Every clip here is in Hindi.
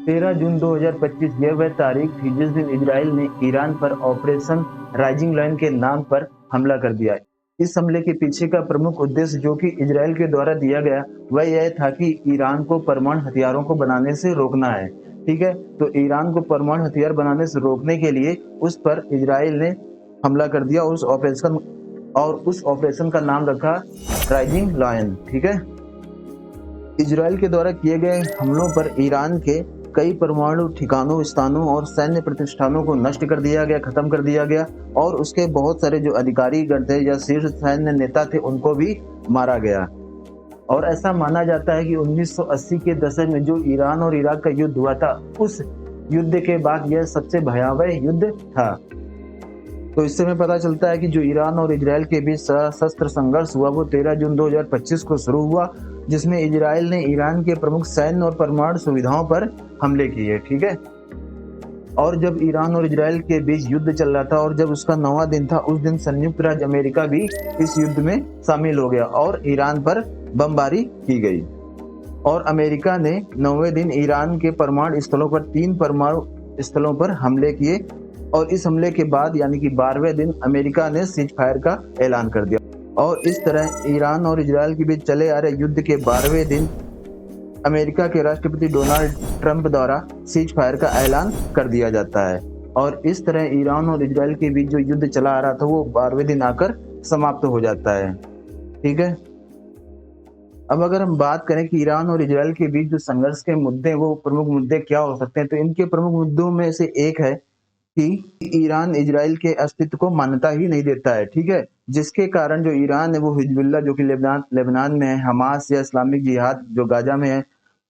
13 जून 2025 यह वह तारीख थी जिस दिन इजराइल ने ईरान पर ऑपरेशन राइजिंग लायन के नाम पर हमला कर दिया। इस हमले के पीछे का प्रमुख उद्देश्य जो कि इजराइल के द्वारा दिया गया वह यह था कि ईरान को परमाणु हथियारों को बनाने से रोकना है। ठीक है, तो ईरान को परमाणु हथियार बनाने से रोकने के लिए उस पर इजराइल ने हमला कर दिया और उस ऑपरेशन का नाम रखा राइजिंग लायन। ठीक है, इजराइल के द्वारा किए गए हमलों पर ईरान के कई परमाणु ठिकानों, स्थानों और सैन्य प्रतिष्ठानों को नष्ट कर दिया गया, खत्म कर दिया गया और उसके बहुत सारे जो अधिकारी गण थे या शीर्ष सैन्य नेता थे उनको भी मारा गया। और ऐसा माना जाता है कि 1980 के दशक में जो ईरान और इराक का युद्ध हुआ था, उस युद्ध के बाद यह सबसे भयावह युद्ध था। तो इससे हमें पता चलता है कि जो ईरान और इजराइल के बीच सशस्त्र संघर्ष हुआ वो 13 जून 2025 को शुरू हुआ, जिसमें इजराइल ने ईरान के प्रमुख सैन्य और परमाणु सुविधाओं पर हमले किए। ठीक है, और जब ईरान और इजराइल के बीच युद्ध चल रहा था और जब उसका 9वां दिन था, उस दिन संयुक्त राज्य अमेरिका भी इस युद्ध में शामिल हो गया और ईरान पर बमबारी की गई। और अमेरिका ने 9वें दिन ईरान के परमाणु स्थलों पर 3 परमाणु स्थलों पर हमले किए और इस हमले के बाद यानी कि 12वें दिन अमेरिका ने सीज फायर का ऐलान कर दिया। और इस तरह ईरान और इजराइल के बीच चले आ रहे युद्ध के 12वें दिन अमेरिका के राष्ट्रपति डोनाल्ड ट्रंप द्वारा सीज फायर का ऐलान कर दिया जाता है और इस तरह ईरान और इजराइल के बीच जो युद्ध चला आ रहा था वो 12वें दिन आकर समाप्त हो जाता है। ठीक है, अब अगर हम बात करें कि ईरान और इजराइल के बीच जो संघर्ष के मुद्दे वो प्रमुख मुद्दे क्या हो सकते हैं, तो इनके प्रमुख मुद्दों में से एक है कि ईरान इजराइल के अस्तित्व को मान्यता ही नहीं देता है। ठीक है, जिसके कारण जो ईरान है वो हिजबुल्लाह जो कि लेबनान में है, हमास या इस्लामिक जिहाद जो गाजा में है,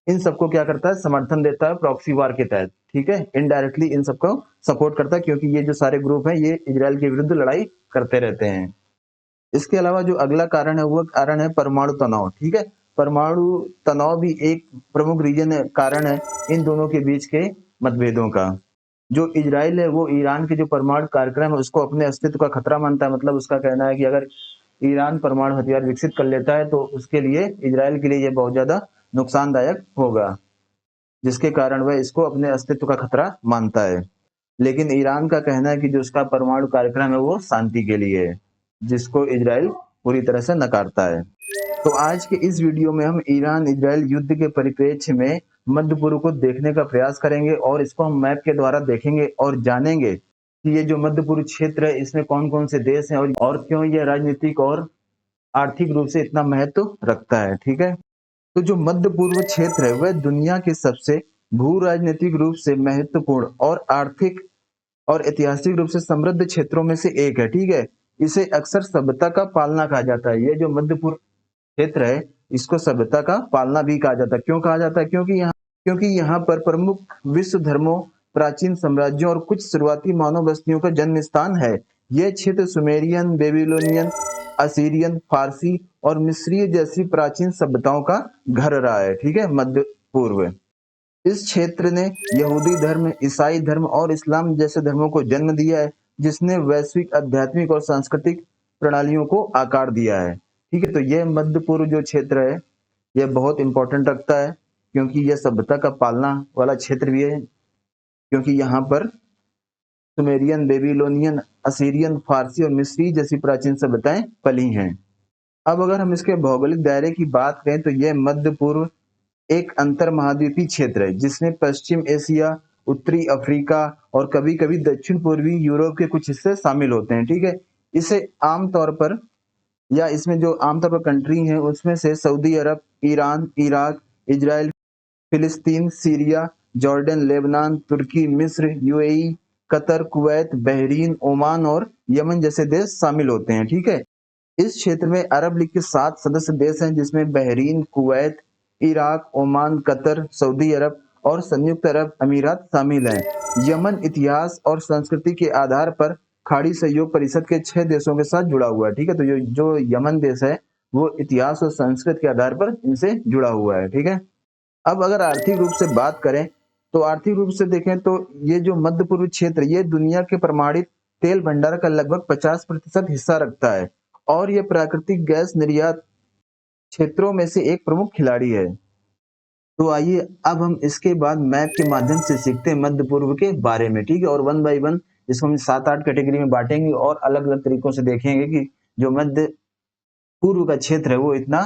इन सबको क्या करता है, समर्थन देता है प्रॉक्सी वार के तहत। ठीक है, इनडायरेक्टली इन सबको सपोर्ट करता है क्योंकि ये जो सारे ग्रुप हैं ये इजराइल के विरुद्ध लड़ाई करते रहते हैं। इसके अलावा जो अगला कारण है वो कारण है परमाणु तनाव। ठीक है, परमाणु तनाव भी एक प्रमुख कारण है इन दोनों के बीच के मतभेदों का। जो इजराइल है वो ईरान के जो परमाणु कार्यक्रम है उसको अपने अस्तित्व का खतरा मानता है। मतलब उसका कहना है कि अगर ईरान परमाणु हथियार विकसित कर लेता है तो उसके लिए, इजराइल के लिए ये बहुत ज्यादा नुकसानदायक होगा, जिसके कारण वह इसको अपने अस्तित्व का खतरा मानता है। लेकिन ईरान का कहना है कि जो उसका परमाणु कार्यक्रम है वो शांति के लिए है, जिसको इजराइल पूरी तरह से नकारता है। तो आज के इस वीडियो में हम ईरान इजराइल युद्ध के परिप्रेक्ष्य में मध्य पूर्व को देखने का प्रयास करेंगे और इसको हम मैप के द्वारा देखेंगे और जानेंगे कि ये जो मध्य पूर्व क्षेत्र है इसमें कौन कौन से देश हैं और क्यों यह राजनीतिक और आर्थिक रूप से इतना महत्व रखता है। ठीक है, तो जो मध्य पूर्व क्षेत्र है वह दुनिया के सबसे भू राजनीतिक रूप से महत्वपूर्ण और आर्थिक और ऐतिहासिक रूप से समृद्ध क्षेत्रों में से एक है। ठीक है, इसे अक्सर सभ्यता का पालना कहा जाता है। ये जो मध्य पूर्व क्षेत्र है इसको सभ्यता का पालना भी कहा जाता है। क्यों कहा जाता है? क्योंकि यहाँ पर प्रमुख विश्व धर्मों, प्राचीन साम्राज्यों और कुछ शुरुआती मानव बस्तियों का जन्म स्थान है। यह क्षेत्र सुमेरियन, बेबीलोनियन, असीरियन, फारसी और मिस्रीय जैसी प्राचीन सभ्यताओं का घर रहा है। ठीक है, मध्य पूर्व। इस क्षेत्र ने यहूदी धर्म, ईसाई धर्म और इस्लाम जैसे धर्मों को जन्म दिया है, जिसने वैश्विक आध्यात्मिक और सांस्कृतिक प्रणालियों को आकार दिया है। ठीक है, तो यह मध्य पूर्व जो क्षेत्र है यह बहुत इंपॉर्टेंट रखता है क्योंकि यह सभ्यता का पालना वाला क्षेत्र भी है, क्योंकि यहाँ पर सुमेरियन, बेबीलोनियन, असीरियन, फारसी और मिस्री जैसी प्राचीन सभ्यताएं पली हैं। अब अगर हम इसके भौगोलिक दायरे की बात करें तो यह मध्य पूर्व एक अंतर महाद्वीपीय क्षेत्र है जिसमें पश्चिम एशिया, उत्तरी अफ्रीका और कभी कभी दक्षिण पूर्वी यूरोप के कुछ हिस्से शामिल होते हैं। ठीक है, इसे आमतौर पर या इसमें जो आमतौर पर कंट्री है उसमें से सऊदी अरब, ईरान, इराक, इजराइल, फिलिस्तीन, सीरिया, जॉर्डन, लेबनान, तुर्की, मिस्र, UAE, Qatar, Kuwait, Bahrain, Oman और यमन जैसे देश शामिल होते हैं। ठीक है, इस क्षेत्र में अरब लीग के 7 सदस्य देश हैं जिसमें Bahrain, Kuwait, Iraq, Oman, Qatar, Saudi Arab और संयुक्त अरब अमीरात शामिल हैं। यमन इतिहास और संस्कृति के आधार पर खाड़ी सहयोग परिषद के 6 देशों के साथ जुड़ा हुआ है। ठीक है, तो जो यमन देश है वो इतिहास और संस्कृति के आधार पर इनसे जुड़ा हुआ है। ठीक है, अब अगर आर्थिक रूप से बात करें तो आर्थिक रूप से देखें तो ये जो मध्य पूर्व क्षेत्र ये दुनिया के प्रमाणित तेल भंडार का लगभग 50% हिस्सा रखता है और ये प्राकृतिक गैस निर्यात क्षेत्रों में से एक प्रमुख खिलाड़ी है। तो आइए अब हम इसके बाद मैप के माध्यम से सीखते हैं मध्य पूर्व के बारे में, ठीक है। और वन बाय वन इसको हम 7-8 कैटेगरी में बांटेंगे और अलग अलग तरीकों से देखेंगे कि जो मध्य पूर्व का क्षेत्र है वो इतना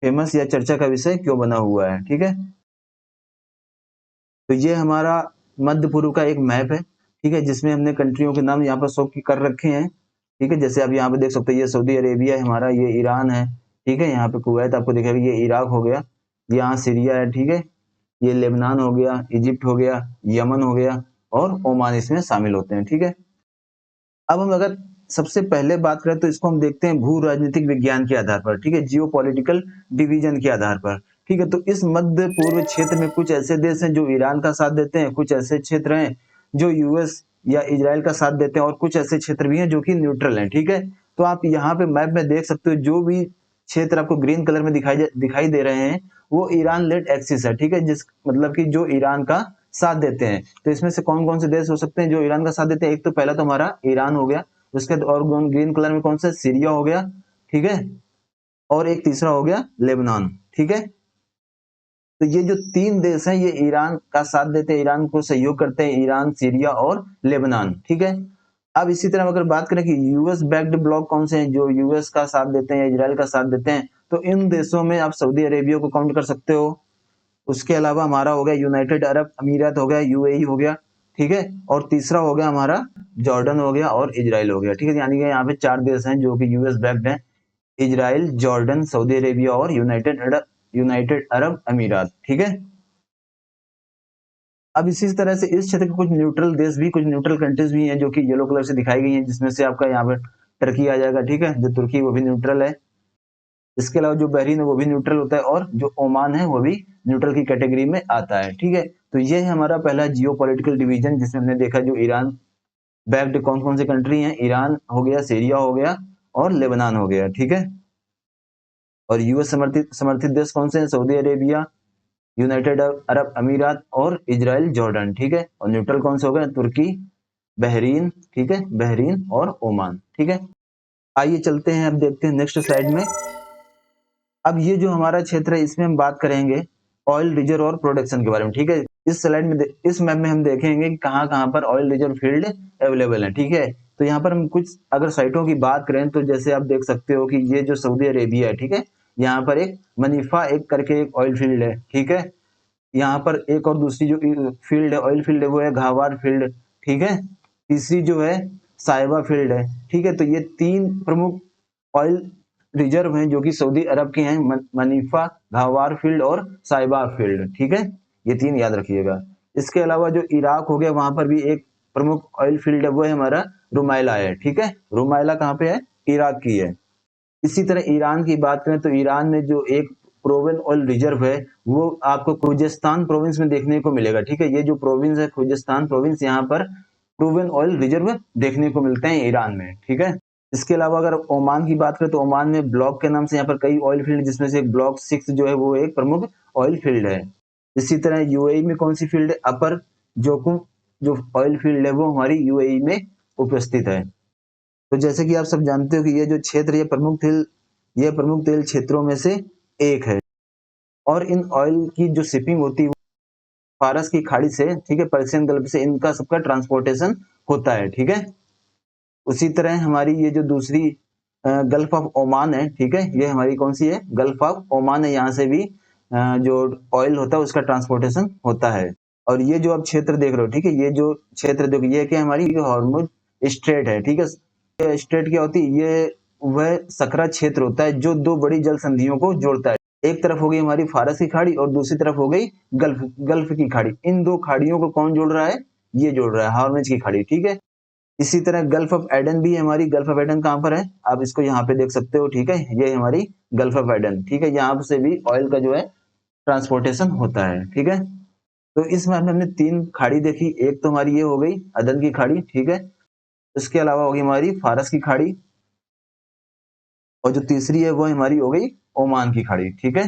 फेमस या चर्चा का विषय क्यों बना हुआ है, ठीक है। तो ये हमारा मध्य पूर्व का एक मैप है, ठीक है, जिसमें हमने कंट्रियों के नाम यहाँ पर शो कर रखे हैं, ठीक है। जैसे आप यहाँ पे देख सकते हैं, ये सऊदी अरेबिया है हमारा, ये ईरान है, ठीक है। यहाँ पे कुवैत आपको दिखेगा, ये इराक हो गया, यहाँ सीरिया है, ठीक है। ये लेबनान हो गया, इजिप्ट हो गया, यमन हो गया और ओमान इसमें शामिल होते हैं, ठीक है। अब हम अगर सबसे पहले बात करें तो इसको हम देखते हैं भू राजनीतिक विज्ञान के आधार पर, ठीक है, जियो पॉलिटिकल डिवीजन के आधार पर, ठीक है। तो इस मध्य पूर्व क्षेत्र में कुछ ऐसे देश हैं जो ईरान का साथ देते हैं, कुछ ऐसे क्षेत्र हैं जो यूएस या इजराइल का साथ देते हैं और कुछ ऐसे क्षेत्र भी हैं जो कि न्यूट्रल हैं, ठीक है। तो आप यहाँ पे मैप में देख सकते हो, जो भी क्षेत्र आपको ग्रीन कलर में दिखाई दे रहे हैं वो ईरान लेड एक्सिस है, ठीक है, जिस मतलब कि जो ईरान का साथ देते हैं। तो इसमें से कौन कौन से देश हो सकते हैं जो ईरान का साथ देते हैं? एक तो पहला तो हमारा ईरान हो गया, उसके और ग्रीन कलर में कौन सा? सीरिया हो गया, ठीक है, और एक तीसरा हो गया लेबनान, ठीक है। तो ये जो तीन देश हैं ये ईरान का साथ देते हैं, ईरान को सहयोग करते हैं, ईरान, सीरिया और लेबनान, ठीक है। अब इसी तरह अगर बात करें कि यूएस बैक्ड ब्लॉक कौन से हैं जो यूएस का साथ देते हैं या इजराइल का साथ देते हैं, तो इन देशों में आप सऊदी अरेबिया को काउंट कर सकते हो। उसके अलावा हमारा हो गया यूनाइटेड अरब अमीरात हो गया, यूएई हो गया, ठीक है। और तीसरा हो गया हमारा जॉर्डन हो गया और इजराइल हो गया, ठीक है। यानी कि यहाँ पे 4 देश हैं जो कि यूएस बैक्ड हैं, इजराइल, जॉर्डन, सऊदी अरेबिया और यूनाइटेड अरब अमीरात, ठीक है। अब इसी तरह से इस क्षेत्र के कुछ न्यूट्रल देश भी, कुछ न्यूट्रल कंट्रीज भी हैं जो कि येलो कलर से दिखाई गई हैं, जिसमें से आपका यहाँ पर टर्की आ जाएगा, ठीक है, जो तुर्की वो भी न्यूट्रल है। इसके अलावा जो बहरीन है वो भी न्यूट्रल होता है और जो ओमान है वो भी न्यूट्रल की कैटेगरी में आता है, ठीक है। तो ये है हमारा पहला जियो पॉलिटिकल डिवीजन, जिसमें हमने देखा जो ईरान बैक्ड कौन कौन से कंट्री हैं, ईरान हो गया, सीरिया हो गया और लेबनान हो गया, ठीक है। और यूएस समर्थित समर्थित देश कौन से हैं? सऊदी अरेबिया, यूनाइटेड अरब अमीरात और इजराइल, जॉर्डन, ठीक है। और न्यूट्रल कौन से हो गए? तुर्की, बहरीन, ठीक है, बहरीन और ओमान, ठीक है। आइए चलते हैं, अब देखते हैं नेक्स्ट स्लाइड में। अब ये जो हमारा क्षेत्र है इसमें हम बात करेंगे ऑयल रिजर्व और प्रोडक्शन के बारे में, ठीक है। इस स्लाइड में इस मैप में हम देखेंगे कि कहाँ कहाँ पर ऑयल रिजर्व फील्ड अवेलेबल है, ठीक है। तो यहाँ पर हम कुछ अगर साइटों की बात करें तो जैसे आप देख सकते हो कि ये जो सऊदी अरेबिया है, ठीक है, यहाँ पर एक मनीफा एक करके एक ऑयल फील्ड है, ठीक है। यहाँ पर एक और दूसरी जो फील्ड है, ऑयल फील्ड है, वो है घावार फील्ड, ठीक है। तीसरी जो है साहिबा फील्ड है, ठीक है। तो ये 3 प्रमुख ऑयल रिजर्व हैं जो कि सऊदी अरब के हैं, मनीफा, घावार फील्ड और साहिबा फील्ड, ठीक है। ये 3 याद रखिएगा। इसके अलावा जो इराक हो गया वहां पर भी एक प्रमुख ऑयल फील्ड है, वो है हमारा रुमाइला है, ठीक है। रुमाइला कहाँ पे है? इराक की है। इसी तरह ईरान की बात करें तो ईरान में जो एक प्रोवन ऑयल रिजर्व है वो आपको खुजेस्तान प्रोविंस में देखने को मिलेगा, ठीक है। ये जो प्रोविंस है खुजेस्तान प्रोविंस, यहाँ पर प्रोवन ऑयल रिजर्व देखने को मिलते हैं ईरान में, ठीक है। इसके अलावा अगर ओमान की बात करें तो ओमान में ब्लॉक के नाम से यहाँ पर कई ऑयल फील्ड, जिसमें से एक ब्लॉक 6 जो है वो एक प्रमुख ऑयल फील्ड है। इसी तरह यूएई में कौन सी फील्ड है? अपर जोकुम जो ऑयल फील्ड है वो हमारी यूएई में उपस्थित है। तो जैसे कि आप सब जानते हो कि ये जो क्षेत्र ये प्रमुख तेल क्षेत्रों में से एक है और इन ऑयल की जो शिपिंग होती है फारस की खाड़ी से, ठीक है, पर्शियन गल्फ से इनका सबका ट्रांसपोर्टेशन होता है, ठीक है। उसी तरह हमारी ये जो दूसरी गल्फ ऑफ ओमान है, ठीक है, ये हमारी कौन सी है? गल्फ ऑफ ओमान है। यहाँ से भी जो ऑयल होता है उसका ट्रांसपोर्टेशन होता है। और ये जो आप क्षेत्र देख रहे हो, ठीक है, ये जो क्षेत्र देखो ये क्या हमारी हॉर्मुज स्ट्रेट है, ठीक है। स्ट्रेट क्या होती है? ये वह सकरा क्षेत्र होता है जो 2 बड़ी जल संधियों को जोड़ता है। एक तरफ हो गई हमारी फारस की खाड़ी और दूसरी तरफ हो गई गल्फ गल्फ की खाड़ी। इन 2 खाड़ियों को कौन जोड़ रहा है? ये जोड़ रहा है, हॉर्मुज की खाड़ी, ठीक है। इसी तरह गल्फ ऑफ एडन भी है हमारी। गल्फ ऑफ एडन कहाँ पर है? आप इसको यहाँ पे देख सकते हो, ठीक है, ये हमारी गल्फ ऑफ एडन, ठीक है। यहाँ से भी ऑयल का जो है ट्रांसपोर्टेशन होता है, ठीक है। तो इस मैप में हमने 3 खाड़ी देखी। एक तो हमारी ये हो गई अदन की खाड़ी, ठीक है। इसके अलावा होगी हमारी फारस की खाड़ी और जो तीसरी है वो हमारी हो गई ओमान की खाड़ी, ठीक है।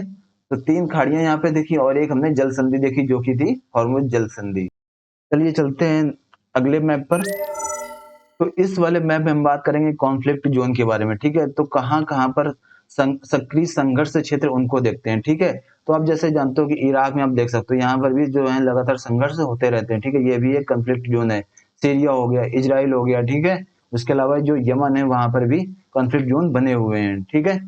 तो 3 खाड़ियां यहाँ पे देखी और एक हमने जल संधि देखी जो की थी हॉर्मुज जल संधि। चलिए चलते हैं अगले मैप पर। तो इस वाले मैप में हम बात करेंगे कॉन्फ्लिक्ट जोन के बारे में, ठीक है। तो कहाँ कहाँ पर सक्रिय संघर्ष क्षेत्र उनको देखते हैं, ठीक है। तो आप जैसे जानते हो कि इराक में आप देख सकते हो यहाँ पर भी जो है लगातार संघर्ष होते रहते हैं, ठीक है, ये भी एक कॉन्फ्लिक्ट जोन है। सीरिया हो गया, इजराइल हो गया, ठीक है, उसके अलावा जो यमन है वहां पर भी कॉन्फ्लिक्ट जोन बने हुए हैं, ठीक है।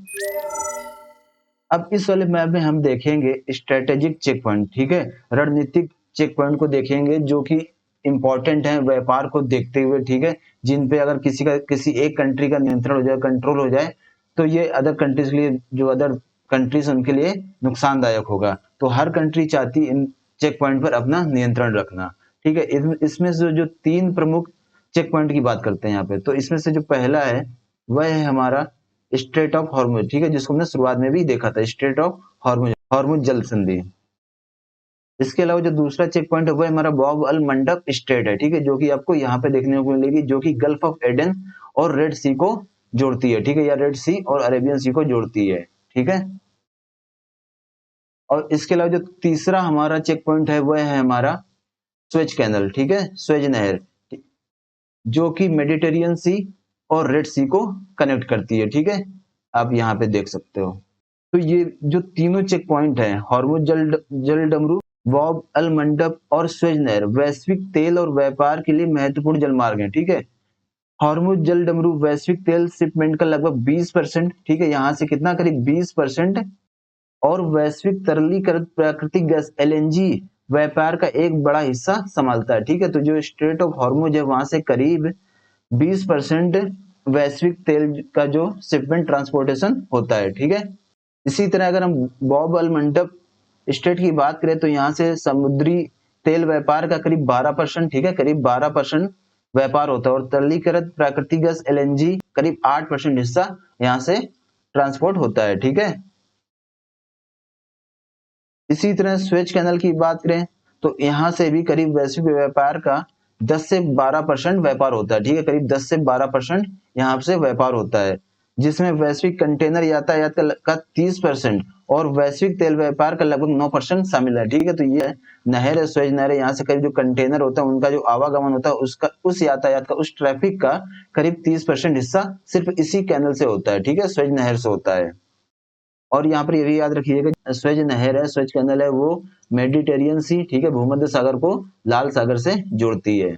अब इस वाले मैप में हम देखेंगे स्ट्रेटेजिक चेक पॉइंट, ठीक है, रणनीतिक चेक पॉइंट को देखेंगे जो कि इंपॉर्टेंट है व्यापार को देखते हुए, ठीक है, जिन पे अगर किसी एक कंट्री का नियंत्रण हो जाए, कंट्रोल हो जाए, तो ये अदर कंट्रीज के लिए, जो अदर कंट्रीज उनके लिए नुकसानदायक होगा। तो हर कंट्री चाहती इन चेक पॉइंट पर अपना नियंत्रण रखना, ठीक है। इसमें से जो तीन प्रमुख चेक पॉइंट की बात करते हैं यहाँ पे, तो इसमें से जो पहला है वह है हमारा स्ट्रेट ऑफ हॉर्मुज, ठीक है, जिसको हमने शुरुआत में भी देखा था, स्ट्रेट ऑफ हॉर्मुज, हॉर्मुज जल संधि। इसके अलावा जो दूसरा चेक पॉइंट है वो हमारा बॉब अल मंडब स्ट्रेट है, ठीक है, जो कि आपको यहाँ पे देखने को मिलेगी, जो कि गल्फ ऑफ एडन और रेड सी को जोड़ती है, ठीक है, या रेड सी और अरेबियन सी को जोड़ती है, ठीक है। और इसके अलावा जो तीसरा हमारा चेक पॉइंट है वह है हमारा स्वेज कैनल, ठीक है, स्वेज नहर, जो कि मेडिटेरियन सी और रेड सी को कनेक्ट करती है, ठीक है, आप यहाँ पे देख सकते हो। तो ये जो तीनों चेक पॉइंट है, हॉर्मुज जल डमरू, बॉब अल मंडप और स्वेज नहर, वैश्विक तेल और व्यापार के लिए महत्वपूर्ण जलमार्ग है, ठीक है। हॉर्मुज जल डमरू वैश्विक तेल शिपमेंट का लगभग 20%, ठीक है, यहाँ से कितना, करीब 20%, और वैश्विक तरलीकृत प्राकृतिक गैस एलएनजी व्यापार का एक बड़ा हिस्सा संभालता है, ठीक है। तो जो स्ट्रेट ऑफ हॉर्मुज है वहां से करीब 20% वैश्विक तेल का जो शिपमेंट ट्रांसपोर्टेशन होता है, ठीक है। इसी तरह अगर हम बॉब अल मंडप स्टेट की बात करें तो यहाँ से समुद्री तेल व्यापार का करीब 12%, ठीक है, करीब 12% व्यापार होता है, और तरलीकृत प्राकृतिक गैस एलएनजी करीब 8% हिस्सा यहाँ से ट्रांसपोर्ट होता है, ठीक है। इसी तरह स्वेज कैनल की बात करें तो यहाँ से भी करीब वैश्विक व्यापार का 10 से 12% व्यापार होता है, ठीक है, करीब 10 से 12% यहाँ से व्यापार होता है, जिसमें वैश्विक कंटेनर यातायात का 30% और वैश्विक तेल व्यापार का लगभग 9% शामिल है, ठीक है। तो ये नहर है, स्वेज नहर है, यहाँ से करीब जो कंटेनर होता है उनका जो आवागमन होता है उसका, उस यातायात का, उस ट्रैफिक का करीब 30% हिस्सा सिर्फ इसी कैनल से होता है, ठीक है, स्वेज नहर से होता है। और यहाँ पर ये भी याद रखिएगा, स्वेज नहर है, स्वेज कैनल है, वो मेडिटेरियन सी, ठीक है, भूमध्य सागर को लाल सागर से जोड़ती है।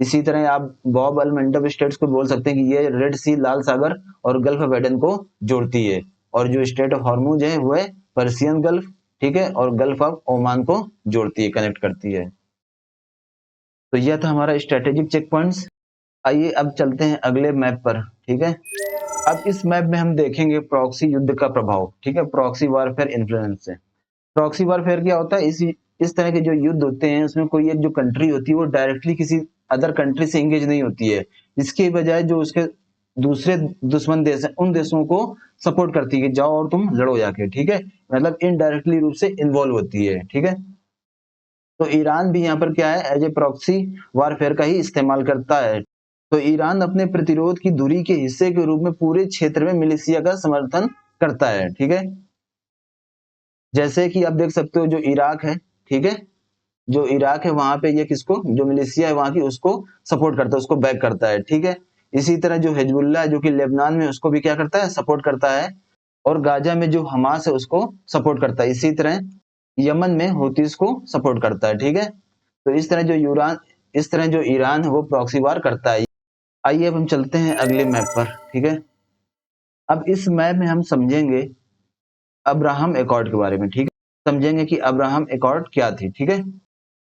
इसी तरह आप बॉब अल मंडप स्टेट्स को बोल सकते हैं कि ये रेड सी, लाल सागर और गल्फ ऑफ एडन को जोड़ती है। और जो स्टेट ऑफ हॉर्मुज है वह पर्सियन गल्फ, ठीक है, और गल्फ ऑफ ओमान को जोड़ती है, कनेक्ट करती है। तो यह था हमारा स्ट्रेटेजिक चेक पॉइंट्स। आइए अब चलते हैं अगले मैप पर, ठीक है। अब इस मैप में हम देखेंगे प्रॉक्सी युद्ध का प्रभाव, ठीक है, प्रॉक्सी वारफेयर इन्फ्लुएंस से। प्रॉक्सी वारफेयर क्या होता है, इस तरह के जो युद्ध होते हैं उसमें कोई एक जो कंट्री होती है वो डायरेक्टली किसी अदर कंट्री से एंगेज नहीं होती है, इसके बजाय जो उसके दूसरे दुश्मन देश हैं उन देशों को सपोर्ट करती है, जाओ और तुम लड़ो जाके, ठीक है, मतलब इनडायरेक्टली रूप से इन्वॉल्व होती है, ठीक है। तो ईरान भी यहाँ पर क्या है, एज ए प्रॉक्सी वारफेयर का ही इस्तेमाल करता है। तो ईरान अपने प्रतिरोध की धुरी के हिस्से के रूप में पूरे क्षेत्र में मिलिशिया का समर्थन करता है, ठीक है। जैसे कि आप देख सकते हो जो इराक है, ठीक है, जो इराक है वहां पे ये किसको, जो मिलिशिया है वहां की, उसको सपोर्ट करता है, उसको बैक करता है, ठीक है। इसी तरह जो हिजबुल्लाह है जो कि लेबनान में, उसको भी क्या करता है, सपोर्ट करता है। और गाजा में जो हमास है उसको सपोर्ट करता है। इसी तरह यमन में हुतीस को सपोर्ट करता है, ठीक है। तो इस तरह जो ईरान है वो प्रॉक्सी वार करता है। आइए अब हम चलते हैं अगले मैप पर, ठीक है। अब इस मैप में हम समझेंगे अब्राहम एकॉर्ड के बारे में, ठीक है, समझेंगे कि अब्राहम एकॉर्ड क्या थी, ठीक है।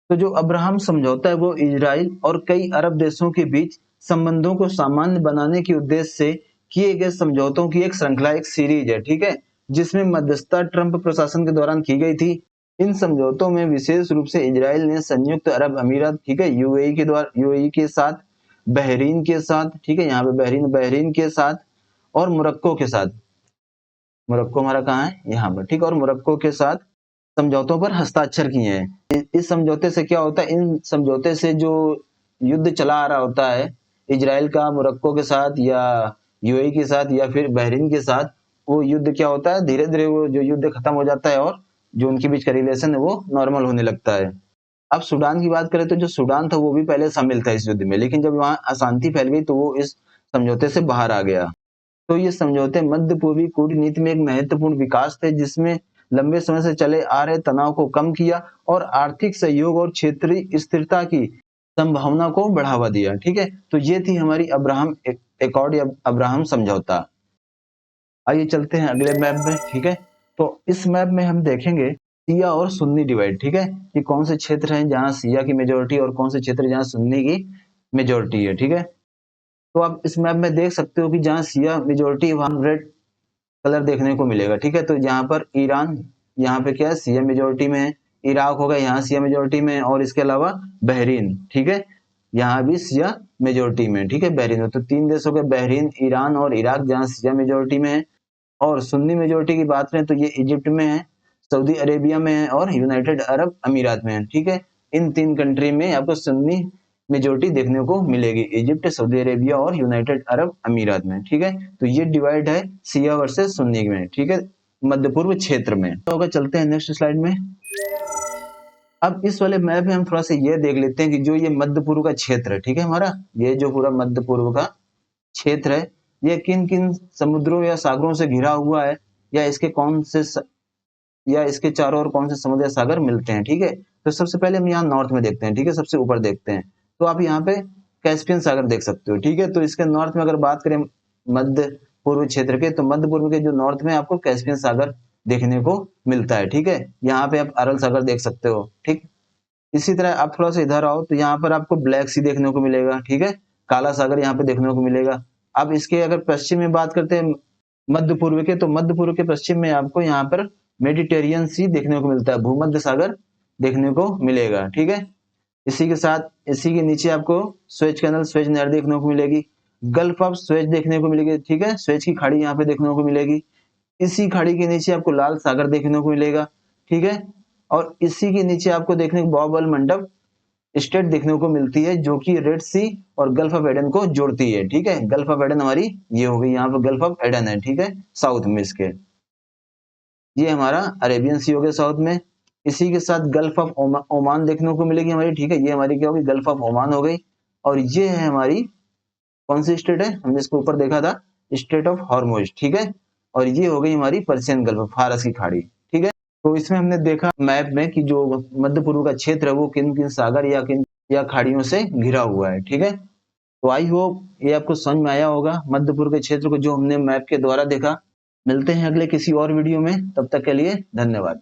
तो जो अब्राहम समझौता है वो इजराइल और कई अरब देशों के बीच संबंधों को सामान्य बनाने के उद्देश्य से किए गए समझौतों की एक श्रृंखला, एक सीरीज है, ठीक है, जिसमें मध्यस्थता ट्रंप प्रशासन के दौरान की गई थी। इन समझौतों में विशेष रूप से इजराइल ने संयुक्त अरब अमीरात, ठीक है, यूएई के साथ, बहरीन के साथ, ठीक है, यहाँ पे बहरीन के साथ, और मोरक्को के साथ, मोरक्को हमारा कहाँ है, यहाँ पर, ठीक है, और मोरक्को के साथ समझौतों पर हस्ताक्षर किए हैं। इस समझौते से क्या होता है, इन समझौते से जो युद्ध चला आ रहा होता है इजराइल का मोरक्को के साथ या यूएई के साथ या फिर बहरीन के साथ, वो युद्ध क्या होता है, धीरे धीरे वो जो युद्ध खत्म हो जाता है और जो उनके बीच का रिलेशन है वो नॉर्मल होने लगता है। अब सूडान की बात करें तो जो सूडान था वो भी पहले शामिल था इस युद्ध में, लेकिन जब वहां अशांति फैल गई तो वो इस समझौते से बाहर आ गया। तो ये समझौते मध्य पूर्वी कूटनीति में एक महत्वपूर्ण विकास थे, जिसमें लंबे समय से चले आ रहे तनाव को कम किया और आर्थिक सहयोग और क्षेत्रीय स्थिरता की संभावना को बढ़ावा दिया। ठीक है, तो ये थी हमारी अब्राहम एकॉर्ड या अब्राहम समझौता। आइए चलते हैं अगले मैप में। ठीक है, तो इस मैप में हम देखेंगे शिया और सुन्नी डिवाइड। ठीक है, कि कौन से क्षेत्र हैं जहां शिया की मेजोरिटी और कौन से क्षेत्र जहां सुन्नी की मेजोरिटी है। ठीक है, तो आप इस मैप में देख सकते हो कि जहां शिया मेजोरिटी वहां रेड कलर देखने को मिलेगा। ठीक है, तो यहाँ पर ईरान, यहाँ पे क्या है, शिया मेजोरिटी में है। इराक होगा, यहाँ शिया मेजोरिटी में है। और इसके अलावा बहरीन, ठीक है, यहाँ भी शिया मेजोरिटी में। ठीक है, बहरीन में तो 3 देश हो गए, बहरीन, ईरान और इराक, जहाँ शिया मेजोरिटी में है। और सुन्नी मेजोरिटी की बात करें तो ये इजिप्ट में है, सऊदी अरेबिया में है और यूनाइटेड अरब अमीरात में है। ठीक है, इन 3 कंट्री में आपको सुन्नी मेजोरिटी देखने को मिलेगी, इजिप्ट, सऊदी अरेबिया और यूनाइटेड अरब अमीरात में। ठीक है, तो ये डिवाइड है शिया वर्सेस सुन्नी में। ठीक है, मध्य पूर्व क्षेत्र में। तो होगा, चलते हैं नेक्स्ट स्लाइड में। अब इस वाले मैप में हम थोड़ा सा ये देख लेते हैं कि जो ये मध्य पूर्व का क्षेत्र है, ठीक है, हमारा ये जो पूरा मध्य पूर्व का क्षेत्र है, ये किन किन समुद्रों या सागरों से घिरा हुआ है, या इसके कौन से या इसके चारों ओर कौन से समुद्र या सागर मिलते हैं। ठीक है, तो सबसे पहले हम यहाँ नॉर्थ में देखते हैं। ठीक है, सबसे ऊपर देखते हैं, तो आप यहाँ पे कैस्पियन सागर देख सकते हो। ठीक है, तो इसके नॉर्थ में अगर बात करें मध्य पूर्व क्षेत्र के, तो मध्य पूर्व के जो नॉर्थ में आपको कैस्पियन सागर देखने को मिलता है। ठीक है, यहाँ पे आप अरल सागर देख सकते हो। ठीक, इसी तरह आप थोड़ा सा इधर आओ तो यहाँ पर आपको ब्लैक सी देखने को मिलेगा। ठीक है, काला सागर यहाँ पे देखने को मिलेगा। अब इसके अगर पश्चिम में बात करते हैं मध्य पूर्व के, तो मध्य पूर्व के पश्चिम में आपको यहाँ पर मेडिटेरियन सी देखने को मिलता है, भूमध्य सागर देखने को मिलेगा। ठीक है, इसी के साथ इसी के नीचे आपको स्वेज कैनल, स्वेज नहर देखने को मिलेगी, गल्फ ऑफ स्वेज देखने को मिलेगी। ठीक है, स्वेज की खाड़ी यहाँ पे देखने को मिलेगी। इसी खाड़ी के नीचे आपको लाल सागर देखने को मिलेगा। ठीक है, और इसी के नीचे आपको देखने को बाब मंडप स्टेट देखने को मिलती है, जो कि रेड सी और गल्फ ऑफ एडन को जोड़ती है। ठीक है, गल्फ ऑफ एडन हमारी ये हो गई, यहाँ पर गल्फ ऑफ एडन है। ठीक है, साउथ में इसके, ये हमारा अरेबियन सी हो गया साउथ में। इसी के साथ गल्फ ऑफ ओमान देखने को मिलेगी हमारी। ठीक है, ये हमारी क्या होगी, गल्फ ऑफ ओमान हो गई। और ये है हमारी कौन सी स्टेट है, हमने इसको ऊपर देखा था, स्टेट ऑफ हॉर्मुज। ठीक है, और ये हो गई हमारी पर्शियन गल्फ, फारस की खाड़ी। ठीक है, तो इसमें हमने देखा मैप में कि जो मध्य पूर्व का क्षेत्र है वो किन किन सागर या खाड़ियों से घिरा हुआ है। ठीक है, तो आई होप ये आपको समझ में आया होगा मध्य पूर्व के क्षेत्र को जो हमने मैप के द्वारा देखा। मिलते हैं अगले किसी और वीडियो में, तब तक के लिए धन्यवाद।